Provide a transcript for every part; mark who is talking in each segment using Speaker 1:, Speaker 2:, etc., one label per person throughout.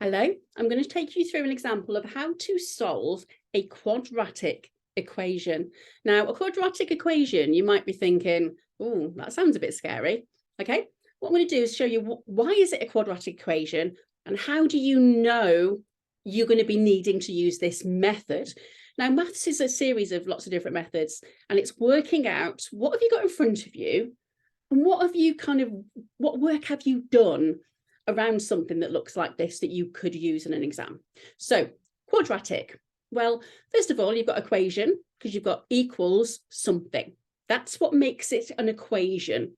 Speaker 1: Hello, I'm going to take you through an example of how to solve a quadratic equation. Now, a quadratic equation, you might be thinking, oh, that sounds a bit scary. Okay, what I'm going to do is show you why is it a quadratic equation and how do you know you're going to be needing to use this method. Now, maths is a series of lots of different methods, and it's working out what have you got in front of you and what work have you done around something that looks like this that you could use in an exam. So quadratic, well, first of all, you've got equation because you've got equals something. That's what makes it an equation.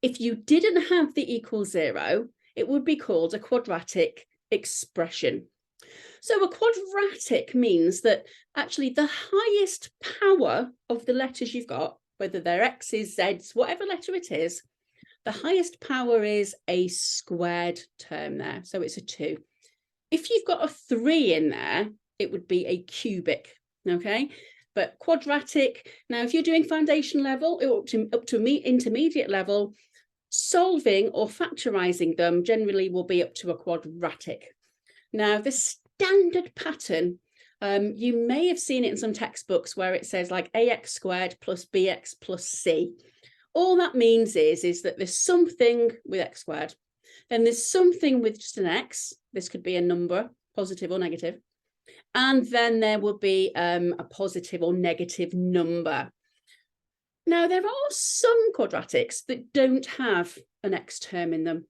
Speaker 1: If you didn't have the equal 0, it would be called a quadratic expression. So a quadratic means that actually the highest power of the letters you've got, whether they're X's, Z's, whatever letter it is, the highest power is a squared term there. So it's a 2. If you've got a 3 in there, it would be a cubic. Okay. But quadratic, now if you're doing foundation level up to intermediate level, solving or factorising them generally will be up to a quadratic. Now, the standard pattern, you may have seen it in some textbooks where it says like ax squared plus bx plus c. All that means is that there's something with x squared, then there's something with just an x. This could be a number, positive or negative. And then there will be a positive or negative number. Now, there are some quadratics that don't have an x term in them.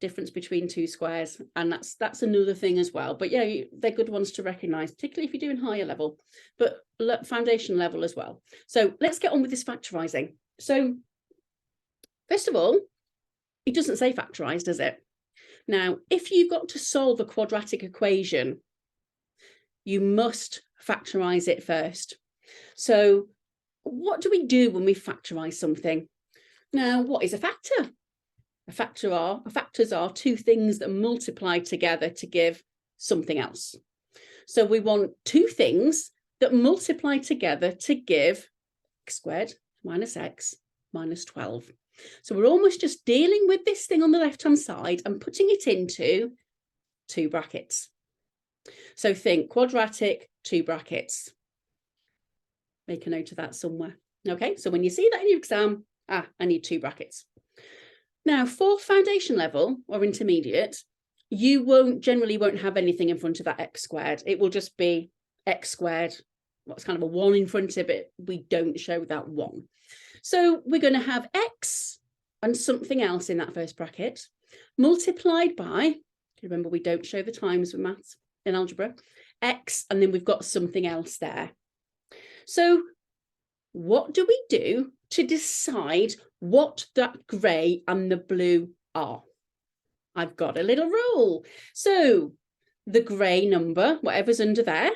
Speaker 1: Difference between two squares, and that's another thing as well. But yeah, they're good ones to recognize, particularly if you're doing higher level, but foundation level as well. So let's get on with this factorising. So first of all, it doesn't say factorise, does it? Now, if you've got to solve a quadratic equation, you must factorise it first. So what do we do when we factorise something? Now, what is a factor? Factors are two things that multiply together to give something else. So we want two things that multiply together to give x squared minus x minus 12. So we're almost just dealing with this thing on the left-hand side and putting it into two brackets. So think quadratic, two brackets. Make a note of that somewhere. Okay, so when you see that in your exam, I need two brackets. Now, for foundation level or intermediate, you generally won't have anything in front of that x squared. It will just be x squared. What's kind of a 1 in front of it. We don't show that 1. So we're going to have x and something else in that first bracket multiplied by, remember we don't show the times with maths in algebra, x, and then we've got something else there. So what do we do to decide what that grey and the blue are? I've got a little rule. So the grey number, whatever's under there,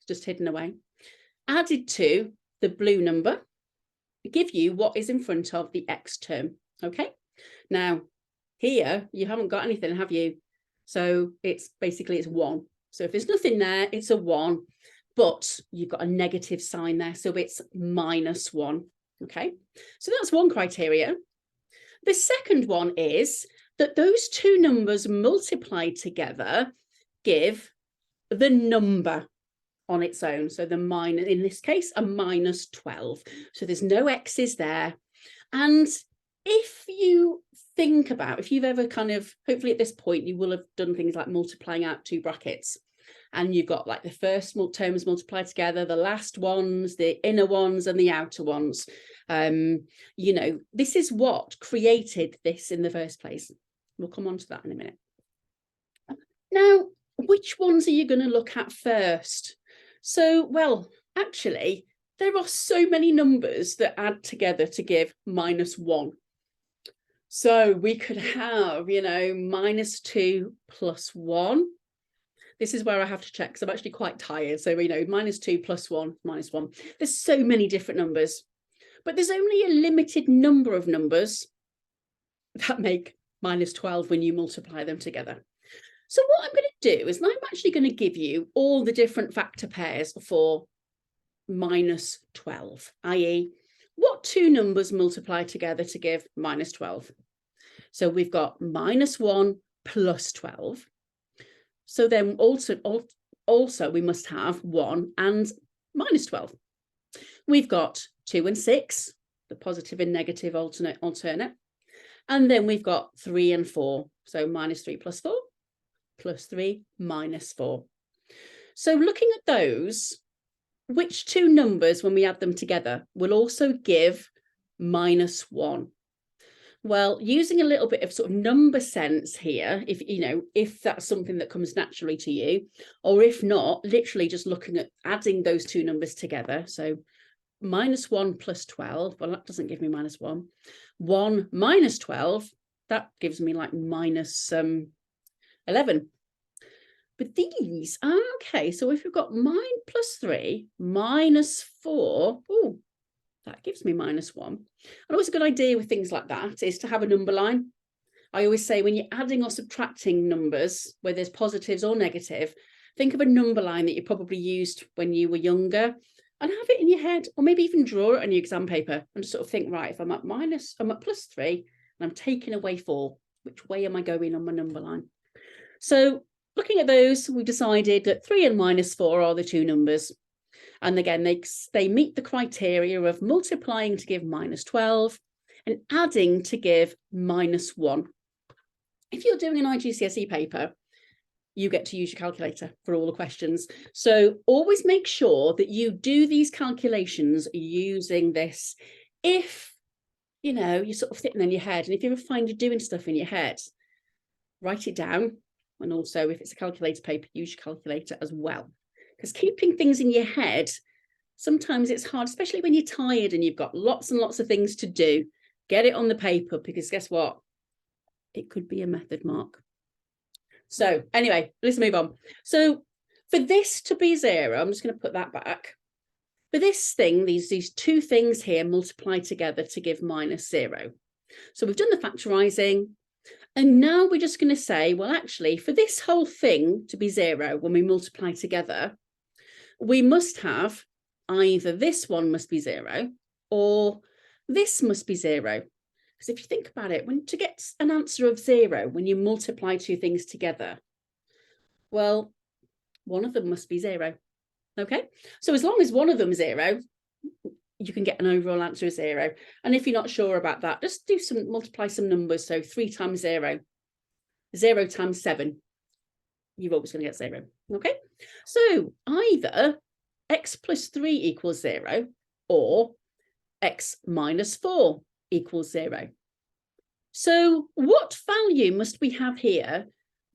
Speaker 1: just hidden away, added to the blue number, give you what is in front of the x term. Okay. Now here you haven't got anything, have you? So it's 1. So if there's nothing there, it's a 1. But you've got a negative sign there, so it's minus 1. Okay, so that's one criteria. The second one is that those two numbers multiplied together give the number on its own. So the minus, in this case, a minus 12. So there's no x's there. And if you think about, if you've ever hopefully at this point, you will have done things like multiplying out two brackets. And you've got like the first terms multiplied together, the last ones, the inner ones and the outer ones. You know, this is what created this in the first place. We'll come on to that in a minute. Now, which ones are you going to look at first? So, well, actually, there are so many numbers that add together to give minus 1. So we could have, you know, minus 2 plus 1. This is where I have to check because I'm actually quite tired. So, you know, minus 2 plus 1, minus 1. There's so many different numbers, but there's only a limited number of numbers that make minus 12 when you multiply them together. So what I'm going to do is I'm actually going to give you all the different factor pairs for minus 12, i.e. what two numbers multiply together to give minus 12. So we've got minus 1 plus 12. So then also we must have 1 and minus 12. We've got 2 and 6, the positive and negative alternate. And then we've got 3 and 4. So minus 3 plus 4, plus 3 minus 4. So looking at those, which two numbers, when we add them together, will also give minus 1? Well, using a little bit of sort of number sense here, if that's something that comes naturally to you, or if not, literally just looking at adding those two numbers together. So minus 1 plus 12, well, that doesn't give me minus 1. 1 minus 12, that gives me like minus 11. But these, okay, so if we've got plus 3, minus 4, oh, that gives me minus 1. And always a good idea with things like that is to have a number line. I always say when you're adding or subtracting numbers, whether there's positives or negative, think of a number line that you probably used when you were younger and have it in your head, or maybe even draw it on your exam paper and just sort of think, right, if I'm at plus 3 and I'm taking away 4, which way am I going on my number line? So looking at those, we've decided that 3 and minus 4 are the two numbers. And again, they meet the criteria of multiplying to give minus 12 and adding to give minus 1. If you're doing an GCSE paper, you get to use your calculator for all the questions. So always make sure that you do these calculations using this. If, you're sort of sitting in your head, and if you ever find you're doing stuff in your head, write it down. And also, if it's a calculator paper, use your calculator as well. Because keeping things in your head, sometimes it's hard, especially when you're tired and you've got lots and lots of things to do. Get it on the paper, because guess what? It could be a method mark. So anyway, let's move on. So for this to be 0, I'm just going to put that back. For this thing, these two things here multiply together to give minus 0. So we've done the factorising. And now we're just going to say, well, actually, for this whole thing to be 0, when we multiply together, we must have either this one must be 0 or this must be 0. Because if you think about it, to get an answer of 0, when you multiply two things together, well, one of them must be 0. Okay, so as long as one of them is 0, you can get an overall answer of 0. And if you're not sure about that, just multiply some numbers. So 3 times 0, 0 times 7, you're always going to get 0. Okay, so either x plus 3 equals 0 or x minus 4 equals 0. So what value must we have here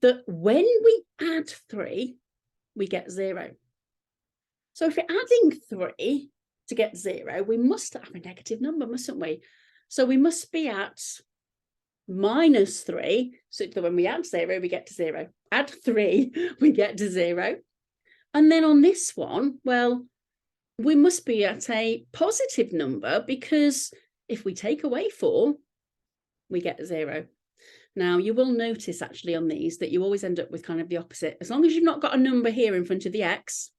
Speaker 1: that when we add 3, we get 0? So if you're adding 3 to get 0, we must have a negative number, mustn't we? So we must be at minus 3, so that when we add 0, we get to 0. Add 3, we get to 0. And then on this one, well, we must be at a positive number, because if we take away 4, we get 0. Now, you will notice actually on these that you always end up with kind of the opposite. As long as you've not got a number here in front of the x,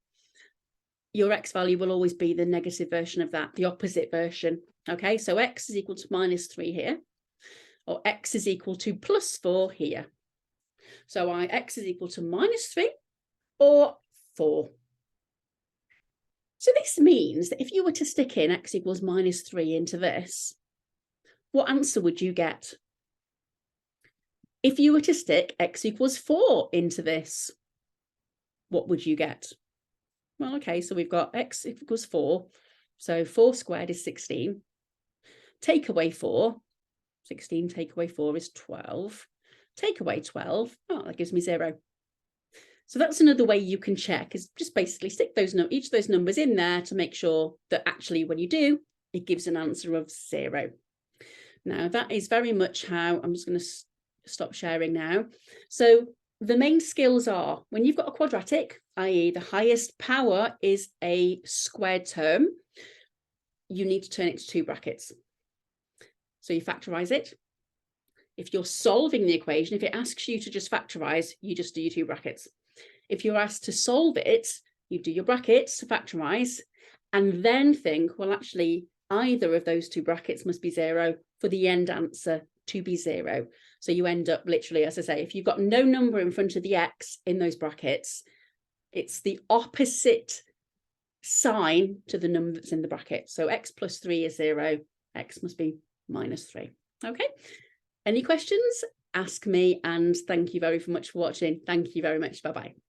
Speaker 1: your x value will always be the negative version of that, the opposite version. Okay, so x is equal to minus 3 here, or x is equal to plus 4 here. So x is equal to minus 3 or 4. So this means that if you were to stick in x equals minus 3 into this, what answer would you get? If you were to stick x equals 4 into this, what would you get? Well, okay, so we've got x equals 4. So 4 squared is 16. Take away 4. 16 take away 4 is 12. Take away 12. Oh, that gives me 0. So that's another way you can check, is just basically stick each of those numbers in there to make sure that actually when you do, it gives an answer of 0. Now, that is very much how, I'm just going to stop sharing now. So the main skills are, when you've got a quadratic, i.e. the highest power is a squared term, you need to turn it to 2 brackets. So you factorise it. If you're solving the equation, if it asks you to just factorise, you just do your 2 brackets. If you're asked to solve it, you do your brackets to factorise, and then think, well, actually, either of those 2 brackets must be 0 for the end answer to be 0. So you end up literally, as I say, if you've got no number in front of the x in those brackets, it's the opposite sign to the number that's in the bracket. So x plus 3 is 0, x must be minus 3. Okay, any questions? Ask me, and thank you very much for watching. Thank you very much. Bye-bye.